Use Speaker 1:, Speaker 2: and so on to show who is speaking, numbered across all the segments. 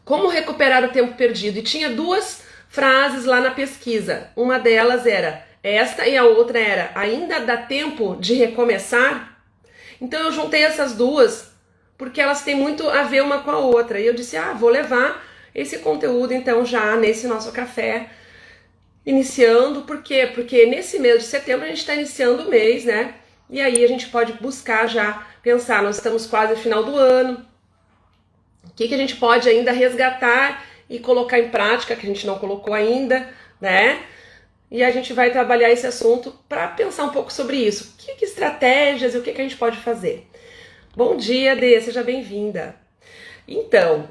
Speaker 1: Como recuperar o tempo perdido? E tinha duas frases lá na pesquisa. Uma delas era esta e a outra era: ainda dá tempo de recomeçar? Então eu juntei essas duas porque elas têm muito a ver uma com a outra. E eu disse, vou levar esse conteúdo então já nesse nosso café, iniciando. Por quê? Porque nesse mês de setembro a gente está iniciando o mês, né? E aí a gente pode buscar já, pensar, nós estamos quase no final do ano, o que a gente pode ainda resgatar e colocar em prática, que a gente não colocou ainda, né? E a gente vai trabalhar esse assunto para pensar um pouco sobre isso. Que estratégias e o que a gente pode fazer? Bom dia, Dê, seja bem-vinda. Então,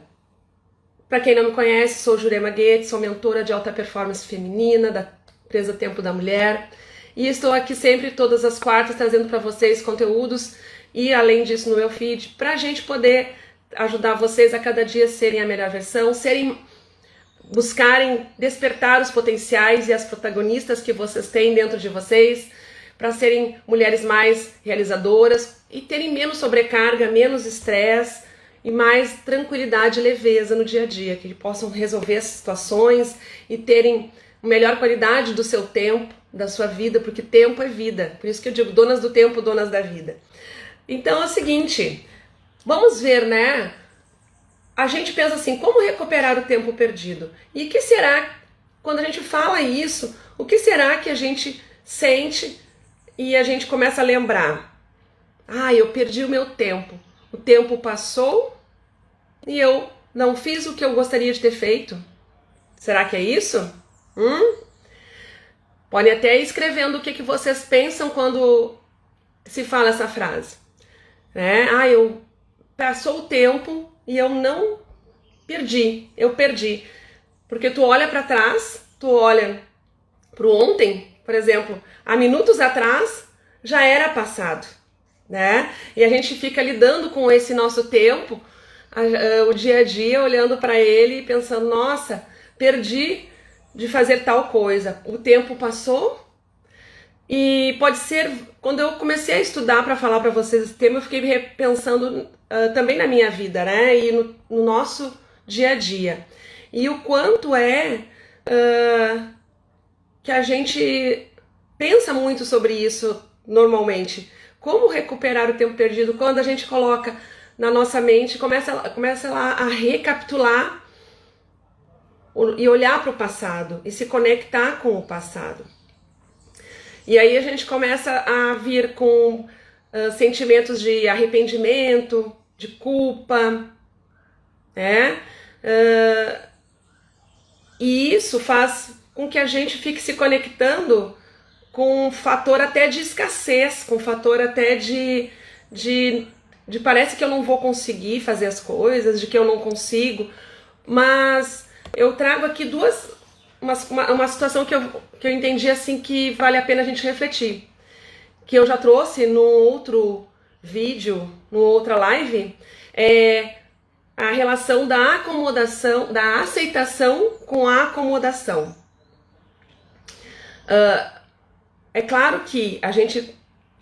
Speaker 1: para quem não me conhece, sou Jurema Goetz, sou mentora de alta performance feminina da empresa Tempo da Mulher e estou aqui sempre todas as quartas trazendo para vocês conteúdos e além disso no meu feed para a gente poder ajudar vocês a cada dia serem a melhor versão, buscarem despertar os potenciais e as protagonistas que vocês têm dentro de vocês, para serem mulheres mais realizadoras e terem menos sobrecarga, menos estresse e mais tranquilidade e leveza no dia a dia, que possam resolver as situações e terem melhor qualidade do seu tempo, da sua vida, porque tempo é vida. Por isso que eu digo, donas do tempo, donas da vida. Então é o seguinte, vamos ver, né? A gente pensa assim, como recuperar o tempo perdido? E o que será, quando a gente fala isso, o que será que a gente sente e a gente começa a lembrar? Eu perdi o meu tempo. O tempo passou e eu não fiz o que eu gostaria de ter feito. Será que é isso? Podem até ir escrevendo o que vocês pensam quando se fala essa frase. Né? Passou o tempo e eu não perdi, eu perdi. Porque tu olha para trás, tu olha pro ontem, por exemplo, há minutos atrás já era passado, né? E a gente fica lidando com esse nosso tempo, o dia a dia, olhando para ele e pensando, nossa, perdi de fazer tal coisa. O tempo passou. E pode ser, quando eu comecei a estudar para falar para vocês esse tema, eu fiquei repensando também na minha vida, né? E no nosso dia a dia. E o quanto que a gente pensa muito sobre isso normalmente. Como recuperar o tempo perdido quando a gente coloca na nossa mente, começa lá a recapitular e olhar para o passado e se conectar com o passado. E aí a gente começa a vir com sentimentos de arrependimento, de culpa, né? E isso faz com que a gente fique se conectando com um fator até de escassez, com um fator até de parece que eu não vou conseguir fazer as coisas, de que eu não consigo. Mas eu trago aqui uma situação que eu entendi assim que vale a pena a gente refletir, que eu já trouxe no outro vídeo, no outra live, a relação da acomodação, da aceitação com a acomodação. É claro que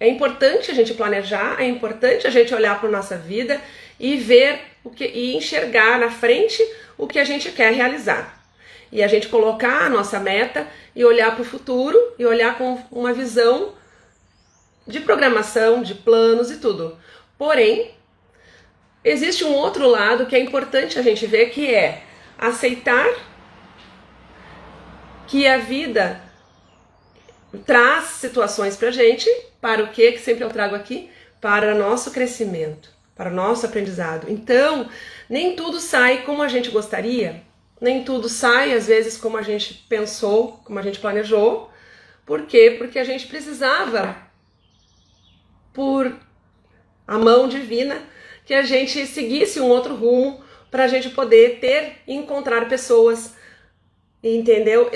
Speaker 1: é importante a gente planejar, é importante a gente olhar para a nossa vida e ver e enxergar na frente o que a gente quer realizar. E a gente colocar a nossa meta e olhar para o futuro e olhar com uma visão de programação, de planos e tudo. Porém, existe um outro lado que é importante a gente ver, que é aceitar que a vida traz situações pra gente, para o quê? Que sempre eu trago aqui, para nosso crescimento, para nosso aprendizado. Então, nem tudo sai como a gente gostaria, nem tudo sai, às vezes, como a gente pensou, como a gente planejou. Por quê? Porque a gente precisava, por a mão divina, que a gente seguisse um outro rumo para a gente poder encontrar pessoas, entendeu?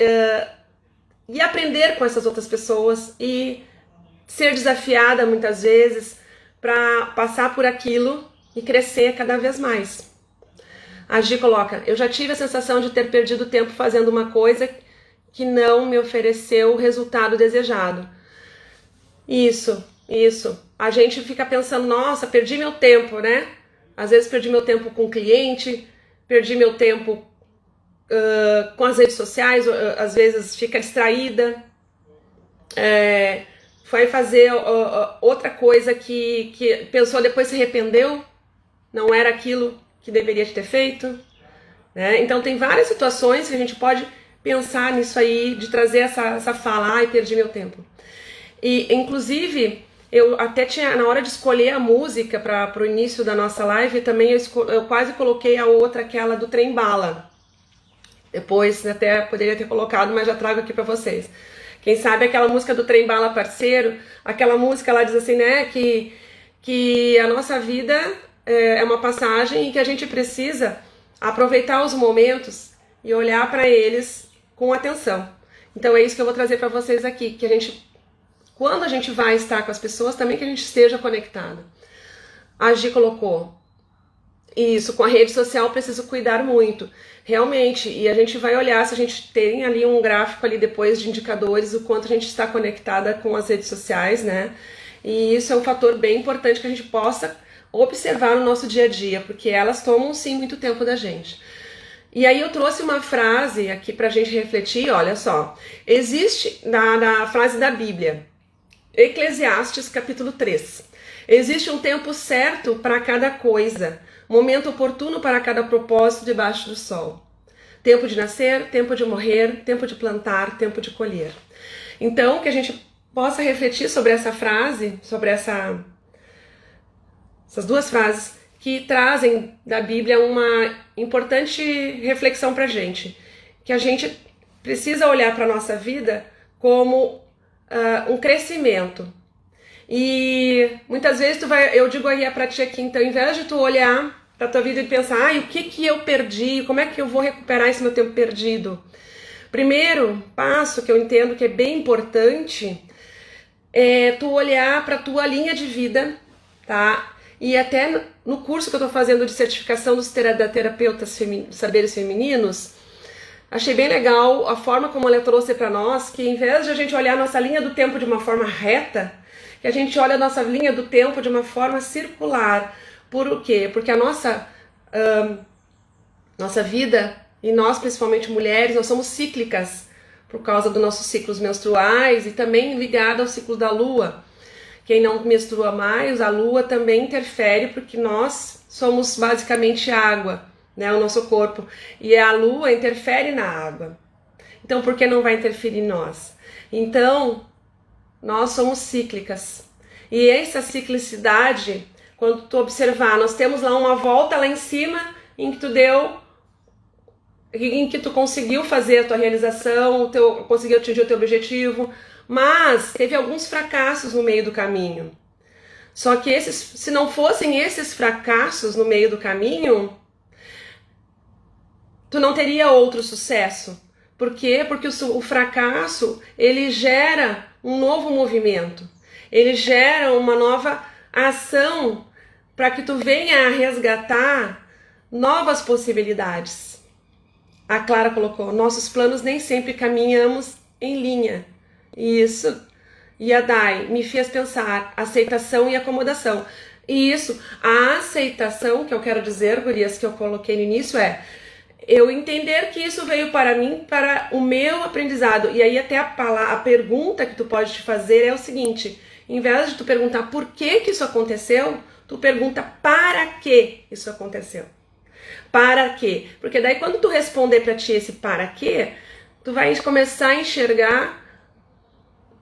Speaker 1: E aprender com essas outras pessoas e ser desafiada muitas vezes para passar por aquilo e crescer cada vez mais. A Gi coloca, eu já tive a sensação de ter perdido tempo fazendo uma coisa que não me ofereceu o resultado desejado. Isso. A gente fica pensando, nossa, perdi meu tempo, né? Às vezes perdi meu tempo com cliente, perdi meu tempo com as redes sociais, às vezes fica distraída, foi fazer outra coisa que pensou, depois se arrependeu, não era aquilo que deveria ter feito, né? Então tem várias situações que a gente pode pensar nisso aí, de trazer essa fala, ai, perdi meu tempo. E inclusive eu até tinha, na hora de escolher a música para o início da nossa live, também eu quase coloquei a outra, aquela do Trem Bala. Depois até poderia ter colocado, mas já trago aqui para vocês. Quem sabe aquela música do Trem Bala Parceiro, aquela música ela diz assim, né, que a nossa vida é uma passagem e que a gente precisa aproveitar os momentos e olhar para eles com atenção. Então é isso que eu vou trazer para vocês aqui, que a gente, quando a gente vai estar com as pessoas, também que a gente esteja conectado. A Gi colocou isso, com a rede social preciso cuidar muito, realmente, e a gente vai olhar se a gente tem ali um gráfico ali depois de indicadores, o quanto a gente está conectada com as redes sociais, né? E isso é um fator bem importante que a gente possa observar no nosso dia a dia, porque elas tomam sim muito tempo da gente. E aí eu trouxe uma frase aqui pra gente refletir, olha só, existe na frase da Bíblia, Eclesiastes capítulo 3, existe um tempo certo para cada coisa, momento oportuno para cada propósito debaixo do sol. Tempo de nascer, tempo de morrer, tempo de plantar, tempo de colher. Então, que a gente possa refletir sobre essa frase, sobre essas duas frases que trazem da Bíblia uma importante reflexão para a gente. Que a gente precisa olhar para a nossa vida como um crescimento. E muitas vezes eu digo aí para ti aqui, então, ao invés de tu olhar para tua vida e pensar, o que eu perdi, como é que eu vou recuperar esse meu tempo perdido? Primeiro passo que eu entendo que é bem importante é tu olhar para tua linha de vida, tá? E até no curso que eu tô fazendo de certificação da terapeutas saberes femininos, achei bem legal a forma como ela trouxe para nós, que em vez de a gente olhar a nossa linha do tempo de uma forma reta, que a gente olha a nossa linha do tempo de uma forma circular. Por quê? Porque a nossa vida, e nós principalmente mulheres, nós somos cíclicas por causa dos nossos ciclos menstruais e também ligado ao ciclo da lua. Quem não menstrua mais, a lua também interfere porque nós somos basicamente água, né, o nosso corpo. E a lua interfere na água. Então por que não vai interferir em nós? Então, nós somos cíclicas. E essa ciclicidade, quando tu observar, nós temos lá uma volta lá em cima em que tu conseguiu fazer a tua realização, conseguiu atingir o teu objetivo, mas teve alguns fracassos no meio do caminho. Só que se não fossem esses fracassos no meio do caminho, tu não teria outro sucesso. Por quê? Porque o fracasso, ele gera um novo movimento. Ele gera uma nova ação para que tu venha a resgatar novas possibilidades. A Clara colocou, nossos planos nem sempre caminhamos em linha. Isso. E a Dai me fez pensar, aceitação e acomodação. E isso, a aceitação, que eu quero dizer, gurias, que eu coloquei no início, é eu entender que isso veio para mim, para o meu aprendizado. E aí até a pergunta que tu pode te fazer é o seguinte, em vez de tu perguntar por que isso aconteceu, tu pergunta para que isso aconteceu. Para quê? Porque daí quando tu responder para ti esse para quê, tu vai começar a enxergar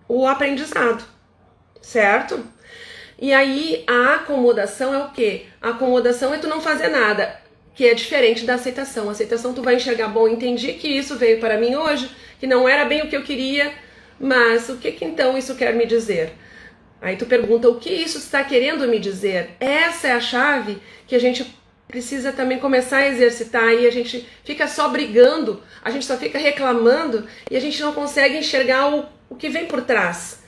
Speaker 1: o aprendizado, certo? E aí a acomodação é o quê? A acomodação é tu não fazer nada, que é diferente da aceitação. A aceitação tu vai enxergar, bom, entendi que isso veio para mim hoje, que não era bem o que eu queria, mas o que então isso quer me dizer? Aí tu pergunta, o que isso está querendo me dizer? Essa é a chave que a gente precisa também começar a exercitar, e a gente fica só brigando, a gente só fica reclamando e a gente não consegue enxergar o que vem por trás,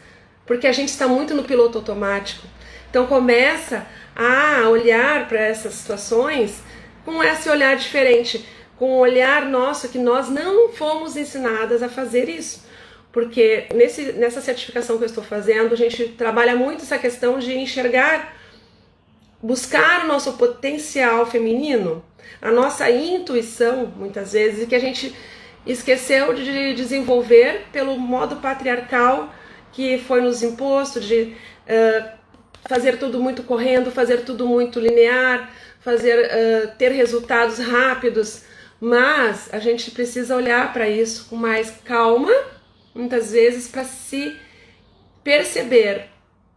Speaker 1: porque a gente está muito no piloto automático. Então começa a olhar para essas situações com esse olhar diferente, com o olhar nosso, que nós não fomos ensinadas a fazer isso. Porque nessa certificação que eu estou fazendo, a gente trabalha muito essa questão de enxergar buscar o nosso potencial feminino, a nossa intuição, muitas vezes, e que a gente esqueceu de desenvolver pelo modo patriarcal que foi nos imposto, de fazer tudo muito correndo, fazer tudo muito linear, ter resultados rápidos. Mas a gente precisa olhar para isso com mais calma, muitas vezes, para se perceber,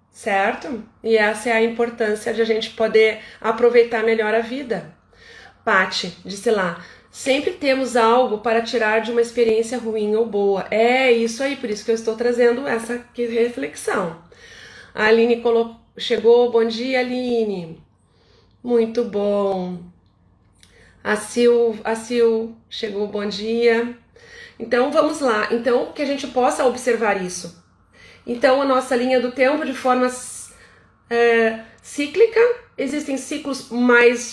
Speaker 1: certo? E essa é a importância de a gente poder aproveitar melhor a vida. Paty disse lá, sempre temos algo para tirar de uma experiência ruim ou boa. É isso aí, por isso que eu estou trazendo essa reflexão. A Aline chegou, bom dia, Aline. Muito bom. A Sil chegou, bom dia. Então vamos lá, então que a gente possa observar isso. Então a nossa linha do tempo de forma cíclica, existem ciclos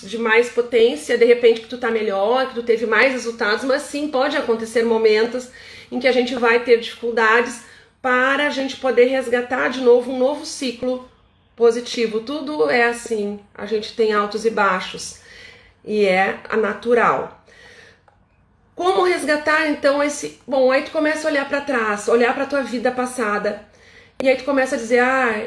Speaker 1: de mais potência, de repente que tu tá melhor, que tu teve mais resultados, mas sim pode acontecer momentos em que a gente vai ter dificuldades para a gente poder resgatar de novo um novo ciclo positivo. Tudo é assim, a gente tem altos e baixos. E é a natural. Como resgatar então esse... Bom, aí tu começa a olhar para trás, olhar para tua vida passada. E aí tu começa a dizer,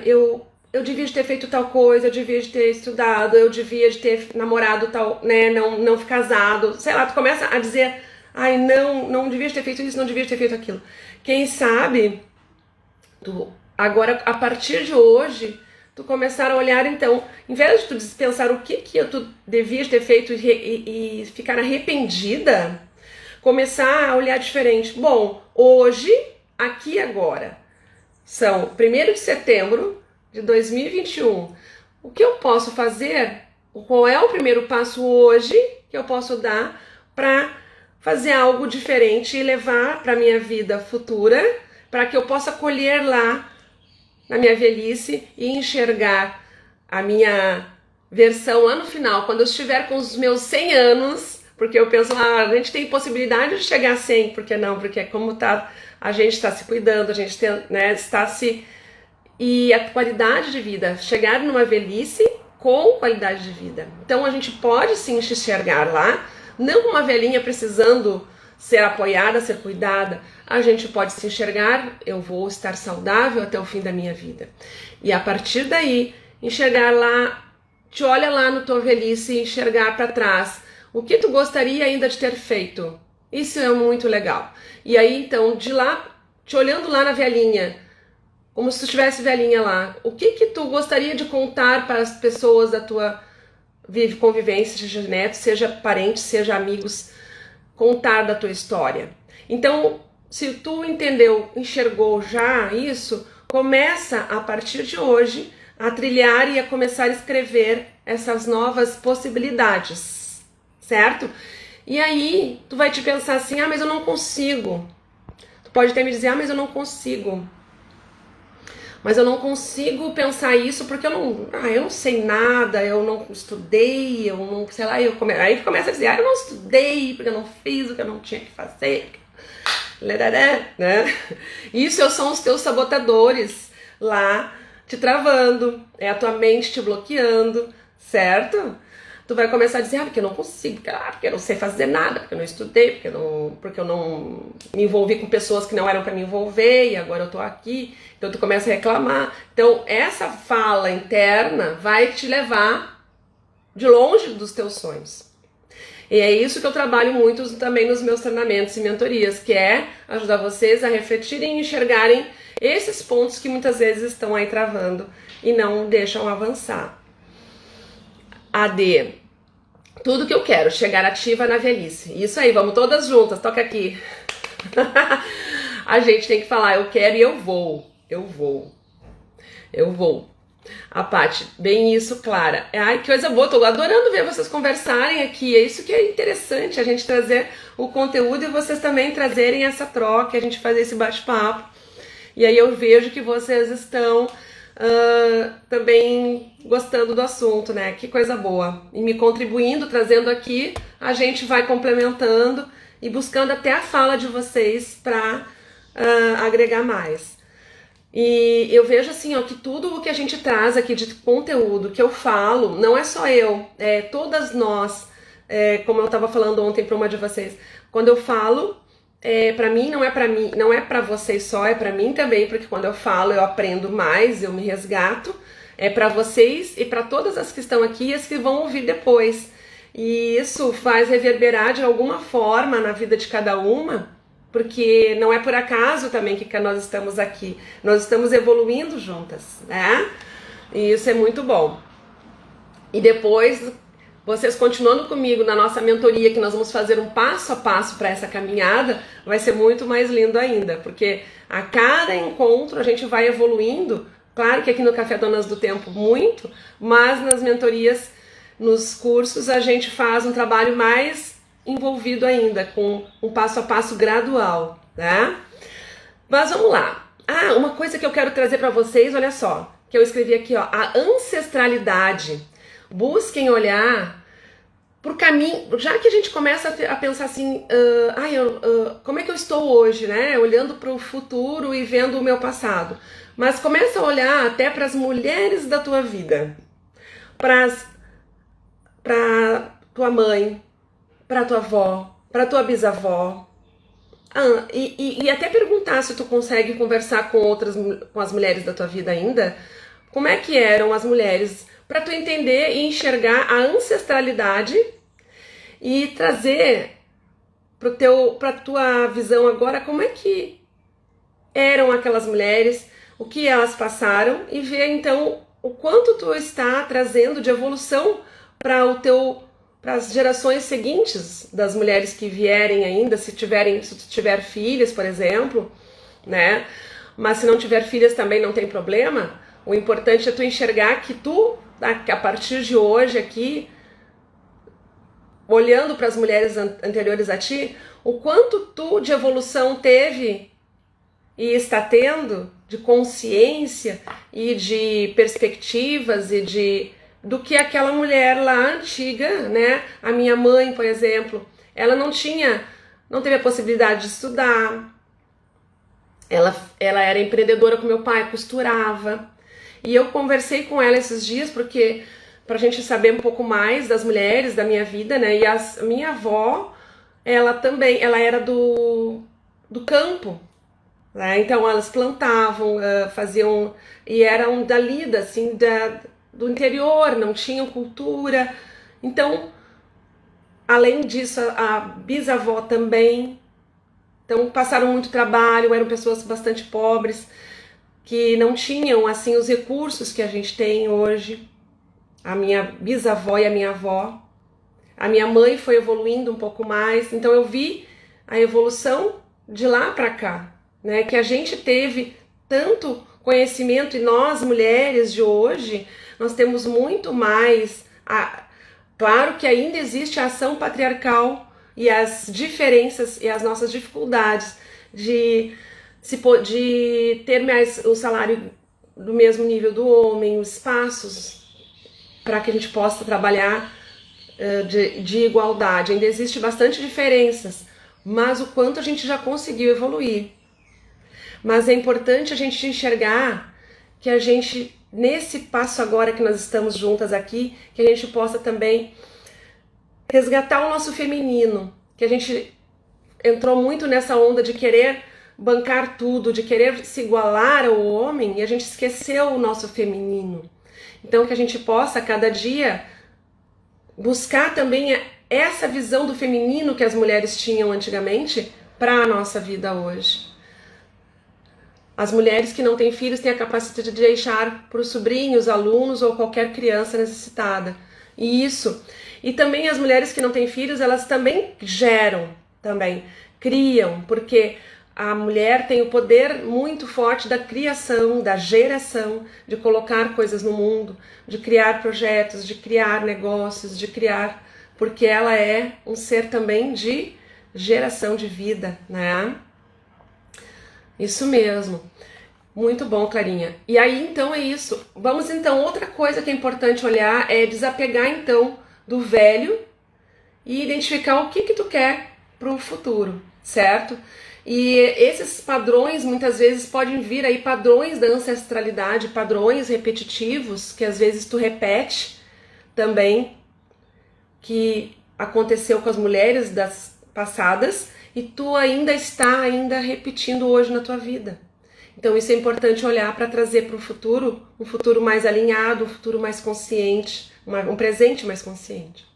Speaker 1: eu devia de ter feito tal coisa, eu devia de ter estudado, eu devia de ter namorado tal, né, não casado. Sei lá, tu começa a dizer, não devia de ter feito isso, não devia de ter feito aquilo. Quem sabe, agora, a partir de hoje... Tu começar a olhar, então, em vez de tu pensar o que tu devias ter feito e ficar arrependida, começar a olhar diferente. Bom, hoje, aqui e agora, são 1º de setembro de 2021. O que eu posso fazer? Qual é o primeiro passo hoje que eu posso dar para fazer algo diferente e levar para a minha vida futura, para que eu possa colher lá na minha velhice e enxergar a minha versão lá no final, quando eu estiver com os meus 100 anos, porque eu penso, a gente tem possibilidade de chegar a 100, por que não? Porque como a gente está se cuidando, a gente tem, né, está se... E a qualidade de vida, chegar numa velhice com qualidade de vida. Então a gente pode sim se enxergar lá, não uma velhinha precisando ser apoiada, ser cuidada. A gente pode se enxergar, eu vou estar saudável até o fim da minha vida. E a partir daí, enxergar lá, te olha lá no tua velhice e enxergar para trás. O que tu gostaria ainda de ter feito? Isso é muito legal. E aí, então, de lá, te olhando lá na velhinha, como se tu estivesse velhinha lá, o que tu gostaria de contar para as pessoas da tua convivência, seja netos, seja parentes, seja amigos, contar da tua história. Então, se tu entendeu, enxergou já isso, começa a partir de hoje a trilhar e a começar a escrever essas novas possibilidades, certo? E aí, tu vai te pensar assim, mas eu não consigo. Tu pode até me dizer, mas eu não consigo. Mas eu não consigo pensar isso porque eu não sei nada, eu não estudei, eu não, sei lá, aí começa a dizer, eu não estudei, porque eu não fiz o que eu não tinha que fazer, né? Isso são os teus sabotadores lá te travando, é a tua mente te bloqueando, certo? Tu vai começar a dizer, porque eu não consigo, porque eu não sei fazer nada, porque eu não estudei, porque eu não me envolvi com pessoas que não eram para me envolver e agora eu tô aqui. Então tu começa a reclamar. Então essa fala interna vai te levar de longe dos teus sonhos. E é isso que eu trabalho muito também nos meus treinamentos e mentorias, que é ajudar vocês a refletirem e enxergarem esses pontos que muitas vezes estão aí travando e não deixam avançar. AD, tudo que eu quero, chegar ativa na velhice. Isso aí, vamos todas juntas, toca aqui. A gente tem que falar, eu quero e eu vou. A Paty, bem isso, Clara. Ai, que coisa boa, tô adorando ver vocês conversarem aqui. É isso que é interessante, a gente trazer o conteúdo e vocês também trazerem essa troca, a gente fazer esse bate-papo. E aí eu vejo que vocês estão também gostando do assunto, né? Que coisa boa. E me contribuindo, trazendo aqui, a gente vai complementando e buscando até a fala de vocês para agregar mais. E eu vejo assim, ó, que tudo o que a gente traz aqui de conteúdo, que eu falo, não é só eu, é todas nós, como eu estava falando ontem para uma de vocês, quando eu falo, para mim, não é para vocês só, é para mim também, porque quando eu falo eu aprendo mais, eu me resgato, é para vocês e para todas as que estão aqui e as que vão ouvir depois. E isso faz reverberar de alguma forma na vida de cada uma, porque não é por acaso também que nós estamos aqui. Nós estamos evoluindo juntas, né? E isso é muito bom. E depois, vocês continuando comigo na nossa mentoria, que nós vamos fazer um passo a passo para essa caminhada, vai ser muito mais lindo ainda, porque a cada encontro a gente vai evoluindo. Claro que aqui no Café Donas do Tempo muito, mas nas mentorias, nos cursos, a gente faz um trabalho mais envolvido ainda, com um passo a passo gradual, tá? Mas vamos lá. Uma coisa que eu quero trazer para vocês, olha só, que eu escrevi aqui, ó, a ancestralidade. Busquem olhar pro caminho, já que a gente começa a pensar assim, como é que eu estou hoje, né? Olhando para o futuro e vendo o meu passado. Mas começa a olhar até para as mulheres da tua vida, para tua mãe, para tua avó, para tua bisavó, e até perguntar se tu consegue conversar com as mulheres da tua vida ainda, como é que eram as mulheres, para tu entender e enxergar a ancestralidade e trazer para tua visão agora como é que eram aquelas mulheres, o que elas passaram, e ver então o quanto tu está trazendo de evolução para as gerações seguintes das mulheres que vierem ainda, se tu tiver filhas, por exemplo, né? Mas se não tiver filhas também não tem problema. O importante é tu enxergar que tu, a partir de hoje aqui, olhando para as mulheres anteriores a ti, o quanto tu de evolução teve e está tendo, de consciência e de perspectivas e do que aquela mulher lá antiga, né? A minha mãe, por exemplo, ela não teve a possibilidade de estudar. Ela era empreendedora com meu pai, costurava. E eu conversei com ela esses dias porque pra gente saber um pouco mais das mulheres da minha vida, né? E minha avó, ela era do campo, né? Então elas plantavam, faziam, e eram dali, assim, do interior, não tinham cultura. Então, além disso, a bisavó também. Então, passaram muito trabalho, eram pessoas bastante pobres, que não tinham, assim, os recursos que a gente tem hoje. A minha bisavó e a minha avó. A minha mãe foi evoluindo um pouco mais, então eu vi a evolução de lá para cá, né? Que a gente teve tanto conhecimento, e nós, mulheres de hoje, nós temos muito mais. Claro que ainda existe a ação patriarcal e as diferenças e as nossas dificuldades de ter mais o salário do mesmo nível do homem, os espaços para que a gente possa trabalhar de igualdade. Ainda existe bastante diferenças, mas o quanto a gente já conseguiu evoluir. Mas é importante a gente enxergar que a gente, nesse passo agora que nós estamos juntas aqui, que a gente possa também resgatar o nosso feminino, que a gente entrou muito nessa onda de querer bancar tudo, de querer se igualar ao homem, e a gente esqueceu o nosso feminino. Então que a gente possa, a cada dia, buscar também essa visão do feminino que as mulheres tinham antigamente para a nossa vida hoje. As mulheres que não têm filhos têm a capacidade de deixar para os sobrinhos, alunos ou qualquer criança necessitada. E também as mulheres que não têm filhos, elas também geram, também criam, porque a mulher tem o poder muito forte da criação, da geração, de colocar coisas no mundo, de criar projetos, de criar negócios, porque ela é um ser também de geração de vida, né? Isso mesmo. Muito bom, Clarinha. E aí, então, é isso. Vamos, então, outra coisa que é importante olhar é desapegar, então, do velho e identificar o que tu quer pro futuro, certo? E esses padrões muitas vezes podem vir aí padrões da ancestralidade, padrões repetitivos que às vezes tu repete também, que aconteceu com as mulheres das passadas e tu ainda está repetindo hoje na tua vida. Então isso é importante olhar para trazer para o futuro, um futuro mais alinhado, um futuro mais consciente, um presente mais consciente.